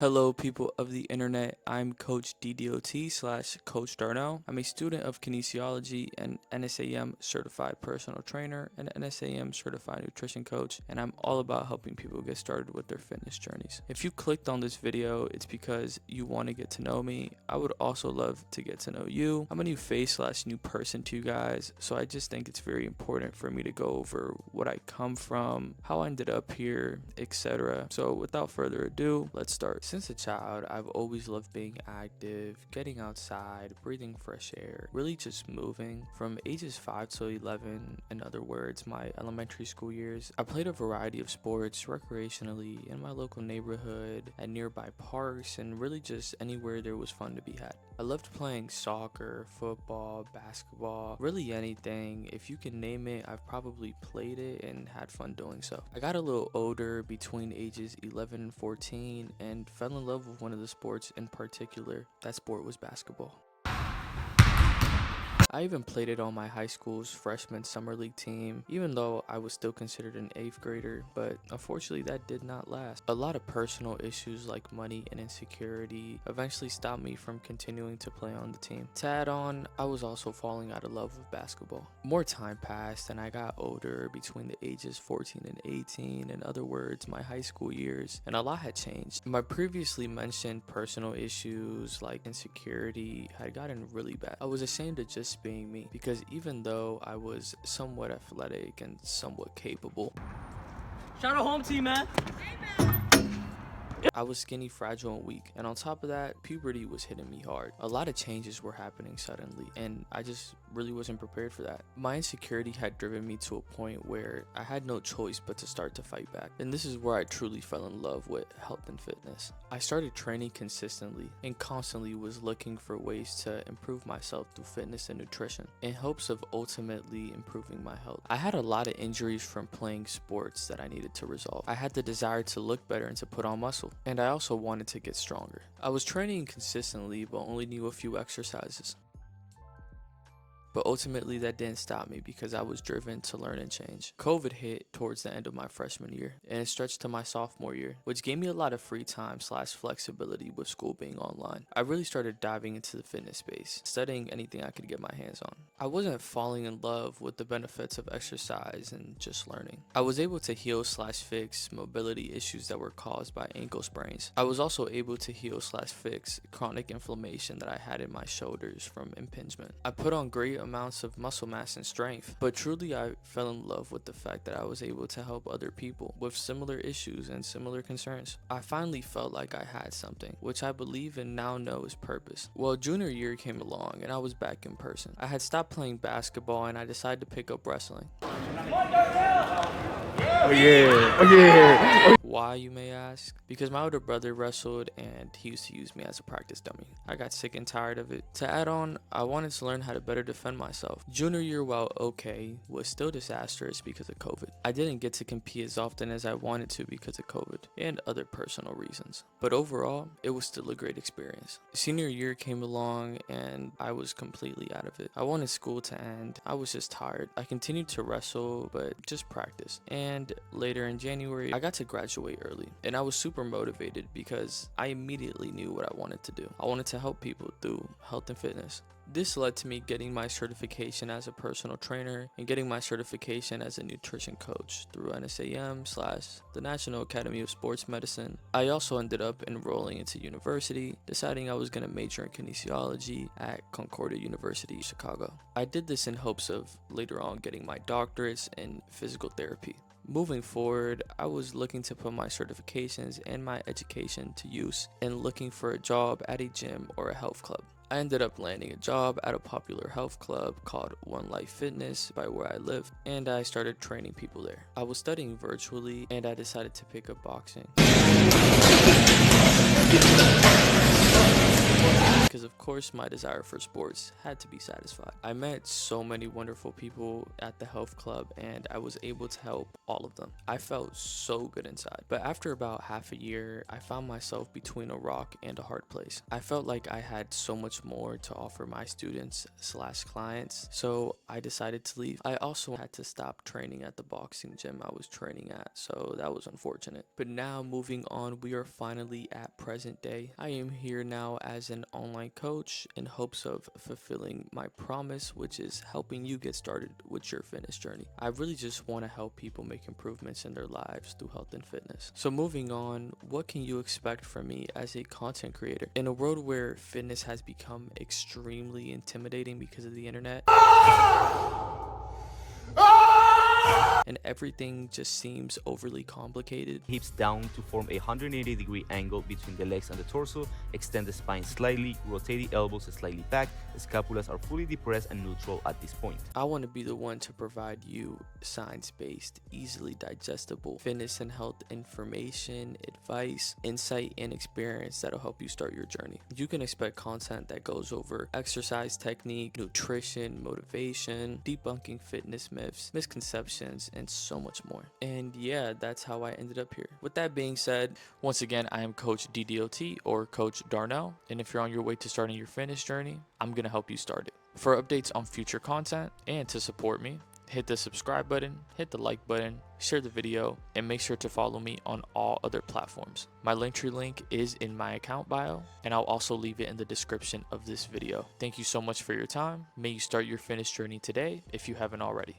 Hello, people of the internet. I'm CoachDDOT slash CoachDDOT. I'm a student of kinesiology and NSAM certified personal trainer and NSAM certified nutrition coach, and I'm all about helping people get started with their fitness journeys. If you clicked on this video, it's because you want to get to know me. I would also love to get to know you. I'm a new face slash new person to you guys, so I just think it's very important for me to go over what I come from, how I ended up here, etc. So without further ado, let's start. Since a child, I've always loved being active, getting outside, breathing fresh air, really just moving. From ages 5 to 11, in other words, my elementary school years, I played a variety of sports recreationally in my local neighborhood, at nearby parks, and really just anywhere there was fun to be had. I loved playing soccer, football, basketball, really anything. If you can name it, I've probably played it and had fun doing so. I got a little older between ages 11 and 14 and fell in love with one of the sports in particular. That sport was basketball. I even played it on my high school's freshman summer league team, even though I was still considered an 8th grader, but unfortunately that did not last. A lot of personal issues like money and insecurity eventually stopped me from continuing to play on the team. To add on, I was also falling out of love with basketball. More time passed and I got older between the ages 14 and 18, in other words, my high school years, and a lot had changed. My previously mentioned personal issues like insecurity had gotten really bad. I was ashamed of just being me, because even though I was somewhat athletic and somewhat capable, shout out home team, man. I was skinny, fragile, and weak, and on top of that, puberty was hitting me hard. A lot of changes were happening suddenly, and I just really wasn't prepared for that. My insecurity had driven me to a point where I had no choice but to start to fight back, and this is where I truly fell in love with health and fitness. I started training consistently and constantly was looking for ways to improve myself through fitness and nutrition in hopes of ultimately improving my health. I had a lot of injuries from playing sports that I needed to resolve. I had the desire to look better and to put on muscle, and I also wanted to get stronger. I was training consistently but only knew a few exercises. But ultimately that didn't stop me because I was driven to learn and change. COVID hit towards the end of my freshman year and it stretched to my sophomore year, which gave me a lot of free time slash flexibility with school being online. I really started diving into the fitness space, studying anything I could get my hands on. I wasn't falling in love with the benefits of exercise and just learning. I was able to heal slash fix mobility issues that were caused by ankle sprains. I was also able to heal slash fix chronic inflammation that I had in my shoulders from impingement. I put on great amounts of muscle mass and strength, but truly I fell in love with the fact that I was able to help other people with similar issues and similar concerns. I finally felt like I had something, which I believe and now know is purpose. Well, junior year came along and I was back in person. I had stopped playing basketball and I decided to pick up wrestling. Oh yeah. Why, you may ask? Because my older brother wrestled and he used to use me as a practice dummy. I got sick and tired of it. To add on, I wanted to learn how to better defend myself. Junior year, while okay, was still disastrous because of COVID. I didn't get to compete as often as I wanted to because of COVID and other personal reasons. But overall, it was still a great experience. Senior year came along and I was completely out of it. I wanted school to end. I was just tired. I continued to wrestle, but just practice. And later in January, I got to graduate early, and I was super motivated because I immediately knew what I wanted to do. I wanted to help people through health and fitness. This led to me getting my certification as a personal trainer and getting my certification as a nutrition coach through NSAM / the National Academy of Sports Medicine. I also ended up enrolling into university, deciding I was going to major in kinesiology at Concordia University, Chicago. I did this in hopes of later on getting my doctorates in physical therapy. Moving forward, I was looking to put my certifications and my education to use and looking for a job at a gym or a health club. I ended up landing a job at a popular health club called One Life Fitness by where I live, and I started training people there. I was studying virtually and I decided to pick up boxing. Because of course course, my desire for sports had to be satisfied. I met so many wonderful people at the health club and I was able to help all of them. I felt so good inside. But after about half a year, I found myself between a rock and a hard place. I felt like I had so much more to offer my students slash clients, so I decided to leave. I also had to stop training at the boxing gym I was training at, so that was unfortunate. But now moving on, we are finally at present day. I am here now as an online coach in hopes of fulfilling my promise, which is helping you get started with your fitness journey. I really just want to help people make improvements in their lives through health and fitness. So moving on, what can you expect from me as a content creator? In a world where fitness has become extremely intimidating because of the internet, and everything just seems overly complicated. Hips down to form a 180-degree angle between the legs and the torso. Extend the spine slightly, rotate the elbows slightly back. The scapulas are fully depressed and neutral at this point. I want to be the one to provide you science-based, easily digestible fitness and health information, advice, insight, and experience that'll help you start your journey. You can expect content that goes over exercise technique, nutrition, motivation, debunking fitness myths, misconceptions, and so much more. And yeah, that's how I ended up here. With that being said, once again, I am Coach DDOT or Coach Darnell, and if you're on your way to starting your fitness journey, I'm gonna help you start it. For updates on future content and to support me, hit the subscribe button, hit the like button, share the video, and make sure to follow me on all other platforms. My Linktree link is in my account bio, and I'll also leave it in the description of this video. Thank you so much for your time. May you start your fitness journey today if you haven't already.